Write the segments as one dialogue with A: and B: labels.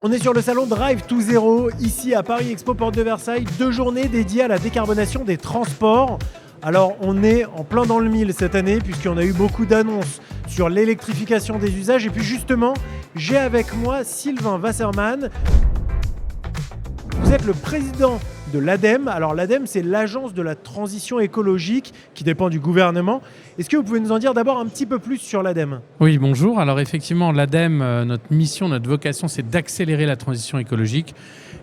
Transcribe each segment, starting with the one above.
A: On est sur le salon Drive to Zero, ici à Paris Expo Porte de Versailles, 2 journées dédiées à la décarbonation des transports. Alors on est en plein dans le mille cette année puisqu'on a eu beaucoup d'annonces sur l'électrification des usages. Et puis justement, j'ai avec moi Sylvain Wasserman. Vous êtes le président de l'ADEME. Alors l'ADEME, c'est l'agence de la transition écologique qui dépend du gouvernement. Est-ce que vous pouvez nous en dire d'abord un petit peu plus sur l'ADEME ?
B: Oui, bonjour. Alors effectivement, l'ADEME, notre mission, notre vocation, c'est d'accélérer la transition écologique.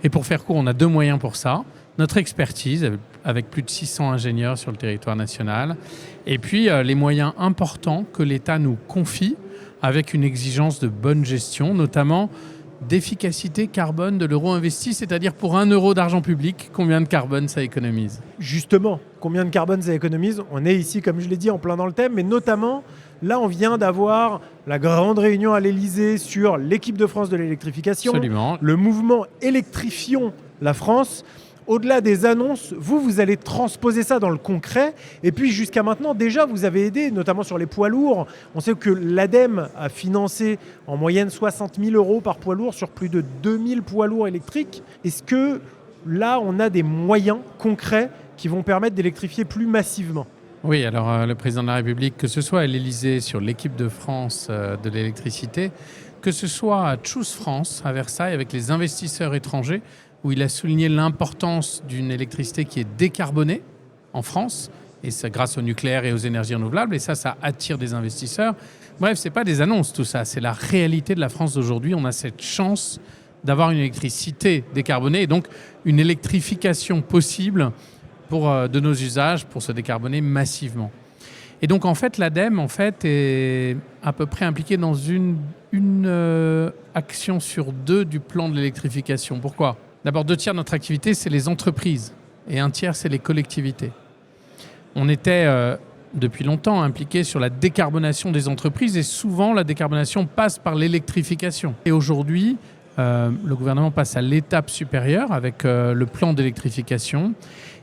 B: Et pour faire court, on a 2 moyens pour ça. Notre expertise, avec plus de 600 ingénieurs sur le territoire national. Et puis les moyens importants que l'État nous confie avec une exigence de bonne gestion, notamment d'efficacité carbone de l'euro investi, c'est-à-dire pour 1 euro d'argent public, combien de carbone ça économise ?
A: Justement, combien de carbone ça économise ? On est ici, comme je l'ai dit, en plein dans le thème, mais notamment, là, on vient d'avoir la grande réunion à l'Élysée sur l'équipe de France de l'électrification.
B: Absolument.
A: Le mouvement Électrifions la France. Au-delà des annonces, vous allez transposer ça dans le concret. Et puis jusqu'à maintenant, déjà, vous avez aidé, notamment sur les poids lourds. On sait que l'ADEME a financé en moyenne 60 000 euros par poids lourd sur plus de 2000 poids lourds électriques. Est-ce que là, on a des moyens concrets qui vont permettre d'électrifier plus massivement ?
B: Oui, alors le président de la République, que ce soit à l'Élysée sur l'équipe de France de l'électricité, que ce soit à Choose France, à Versailles, avec les investisseurs étrangers, où il a souligné l'importance d'une électricité qui est décarbonée en France, et c'est grâce au nucléaire et aux énergies renouvelables, et ça attire des investisseurs. Bref, ce n'est pas des annonces tout ça, c'est la réalité de la France d'aujourd'hui. On a cette chance d'avoir une électricité décarbonée, et donc une électrification possible de nos usages pour se décarboner massivement. Et donc en fait, l'ADEME est à peu près impliquée dans une action sur 2 du plan de l'électrification. Pourquoi ? D'abord, 2 tiers de notre activité, c'est les entreprises et 1 tiers, c'est les collectivités. On était depuis longtemps impliqués sur la décarbonation des entreprises et souvent la décarbonation passe par l'électrification. Et aujourd'hui, le gouvernement passe à l'étape supérieure avec le plan d'électrification.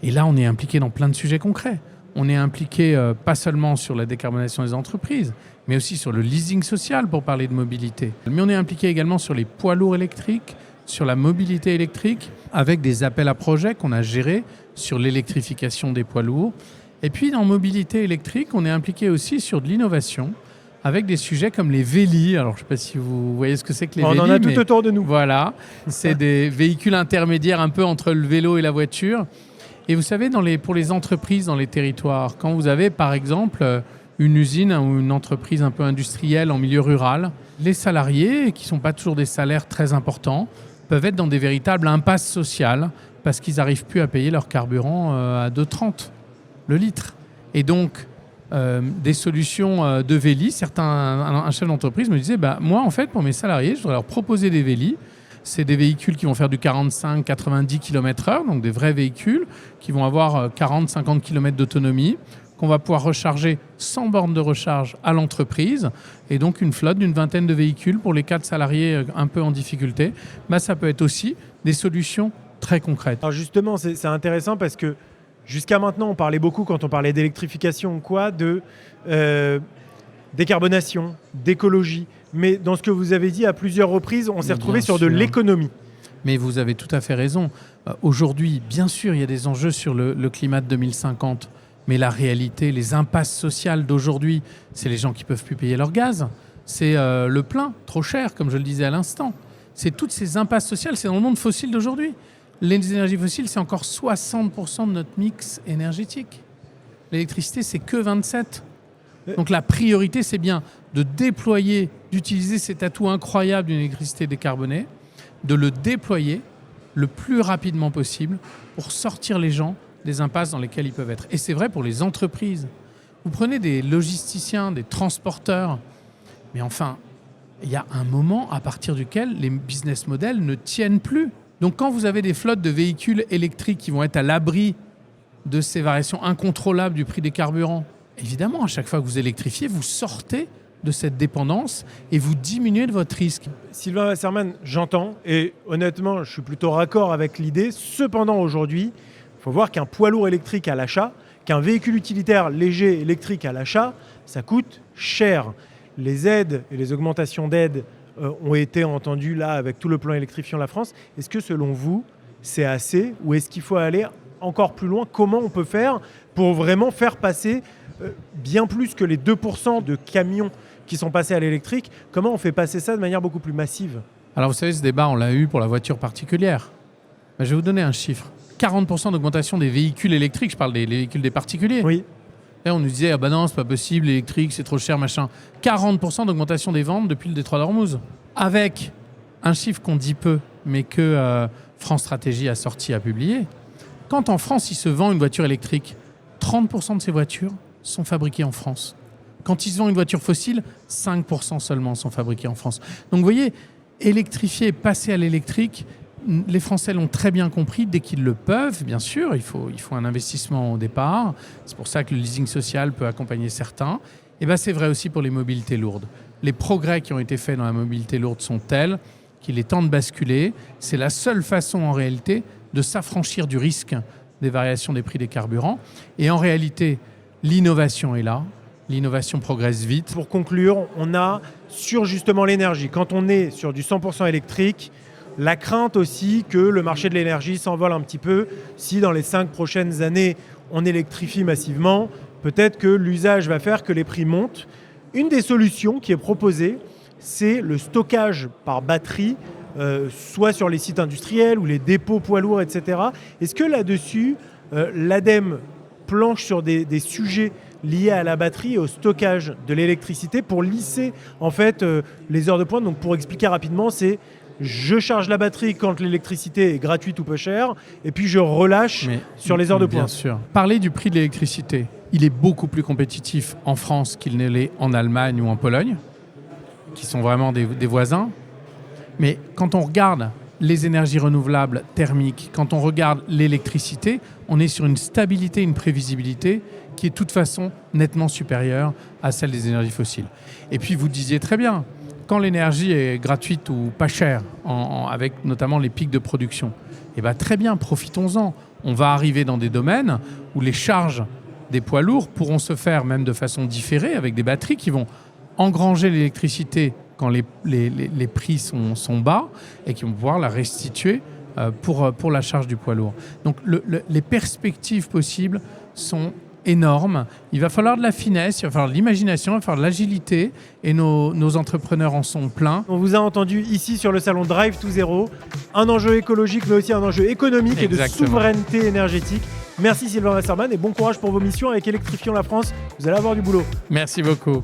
B: Et là, on est impliqué dans plein de sujets concrets. On est impliqué pas seulement sur la décarbonation des entreprises, mais aussi sur le leasing social pour parler de mobilité. Mais on est impliqué également sur les poids lourds électriques, sur la mobilité électrique, avec des appels à projets qu'on a gérés sur l'électrification des poids lourds. Et puis, dans mobilité électrique, on est impliqué aussi sur de l'innovation, avec des sujets comme les vélis. Alors, je ne sais pas si vous voyez ce que c'est que les vélis.
A: On en a tout autour de nous.
B: Voilà, c'est des véhicules intermédiaires un peu entre le vélo et la voiture. Et vous savez, pour les entreprises dans les territoires, quand vous avez, par exemple, une usine ou une entreprise un peu industrielle en milieu rural, les salariés, qui ne sont pas toujours des salaires très importants, peuvent être dans des véritables impasses sociales parce qu'ils n'arrivent plus à payer leur carburant à 2,30 le litre. Et donc, des solutions de vélis, un chef d'entreprise me disait, moi, en fait, pour mes salariés, je voudrais leur proposer des vélis. C'est des véhicules qui vont faire du 45-90 km/h, donc des vrais véhicules qui vont avoir 40-50 km d'autonomie, qu'on va pouvoir recharger sans borne de recharge à l'entreprise, et donc une flotte d'une 20aine de véhicules pour les 4 salariés un peu en difficulté. Ça peut être aussi des solutions très concrètes.
A: Alors justement, c'est intéressant parce que jusqu'à maintenant, on parlait beaucoup, quand on parlait d'électrification de décarbonation, d'écologie. Mais dans ce que vous avez dit à plusieurs reprises, on s'est retrouvé sur de l'économie.
B: Mais vous avez tout à fait raison. Aujourd'hui, bien sûr, il y a des enjeux sur le climat de 2050. Mais la réalité, les impasses sociales d'aujourd'hui, c'est les gens qui ne peuvent plus payer leur gaz. C'est le plein, trop cher, comme je le disais à l'instant. C'est toutes ces impasses sociales, c'est dans le monde fossile d'aujourd'hui. Les énergies fossiles, c'est encore 60% de notre mix énergétique. L'électricité, c'est que 27%. Donc la priorité, c'est bien de déployer, d'utiliser cet atout incroyable d'une électricité décarbonée, de le déployer le plus rapidement possible pour sortir les gens des impasses dans lesquelles ils peuvent être. Et c'est vrai pour les entreprises. Vous prenez des logisticiens, des transporteurs, mais enfin, il y a un moment à partir duquel les business models ne tiennent plus. Donc quand vous avez des flottes de véhicules électriques qui vont être à l'abri de ces variations incontrôlables du prix des carburants, évidemment, à chaque fois que vous électrifiez, vous sortez de cette dépendance et vous diminuez de votre risque.
A: Sylvain Wasserman, j'entends, et honnêtement, je suis plutôt raccord avec l'idée. Cependant, aujourd'hui, il faut voir qu'un poids lourd électrique à l'achat, qu'un véhicule utilitaire léger électrique à l'achat, ça coûte cher. Les aides et les augmentations d'aides ont été entendus là avec tout le plan Électrifions la France. Est-ce que selon vous, c'est assez ou est-ce qu'il faut aller encore plus loin? Comment on peut faire pour vraiment faire passer bien plus que les 2% de camions qui sont passés à l'électrique? Comment on fait passer ça de manière beaucoup plus massive?
B: Alors vous savez, ce débat, on l'a eu pour la voiture particulière. Je vais vous donner un chiffre. 40% d'augmentation des véhicules électriques, je parle des véhicules des particuliers.
A: Oui.
B: Et on nous disait, ah bah non, c'est pas possible, l'électrique, c'est trop cher, machin. 40% d'augmentation des ventes depuis le détroit d'Ormuz. Avec un chiffre qu'on dit peu, mais que France Stratégie a sorti, a publié. Quand en France, il se vend une voiture électrique, 30% de ces voitures sont fabriquées en France. Quand il se vend une voiture fossile, 5% seulement sont fabriquées en France. Donc vous voyez, électrifier, passer à l'électrique, les Français l'ont très bien compris dès qu'ils le peuvent, bien sûr. Il faut un investissement au départ. C'est pour ça que le leasing social peut accompagner certains. Et c'est vrai aussi pour les mobilités lourdes. Les progrès qui ont été faits dans la mobilité lourde sont tels qu'il est temps de basculer. C'est la seule façon en réalité de s'affranchir du risque des variations des prix des carburants. Et en réalité, l'innovation est là. L'innovation progresse vite.
A: Pour conclure, on a sur justement l'énergie, quand on est sur du 100% électrique, la crainte aussi que le marché de l'énergie s'envole un petit peu. Si dans les 5 prochaines années, on électrifie massivement, peut-être que l'usage va faire que les prix montent. Une des solutions qui est proposée, c'est le stockage par batterie, soit sur les sites industriels ou les dépôts poids lourds, etc. Est-ce que là-dessus, l'ADEME planche sur des sujets liés à la batterie et au stockage de l'électricité pour lisser en fait les heures de pointe? Donc pour expliquer rapidement, c'est je charge la batterie quand l'électricité est gratuite ou peu chère et puis je relâche sur les heures de pointe.
B: Bien sûr. Parler du prix de l'électricité, il est beaucoup plus compétitif en France qu'il ne l'est en Allemagne ou en Pologne, qui sont vraiment des voisins. Mais quand on regarde les énergies renouvelables thermiques, quand on regarde l'électricité, on est sur une stabilité, une prévisibilité qui est de toute façon nettement supérieure à celle des énergies fossiles. Et puis vous disiez très bien, quand l'énergie est gratuite ou pas chère, avec notamment les pics de production, très bien, profitons-en. On va arriver dans des domaines où les charges des poids lourds pourront se faire même de façon différée avec des batteries qui vont engranger l'électricité quand les prix sont bas et qui vont pouvoir la restituer pour la charge du poids lourd. Donc les perspectives possibles sont énormes. Il va falloir de la finesse, il va falloir de l'imagination, il va falloir de l'agilité et nos entrepreneurs en sont pleins.
A: On vous a entendu ici sur le salon Drive to Zero, un enjeu écologique mais aussi un enjeu économique. Exactement. Et de souveraineté énergétique. Merci Sylvain Wasserman et bon courage pour vos missions avec Électrifions la France. Vous allez avoir du boulot.
B: Merci beaucoup.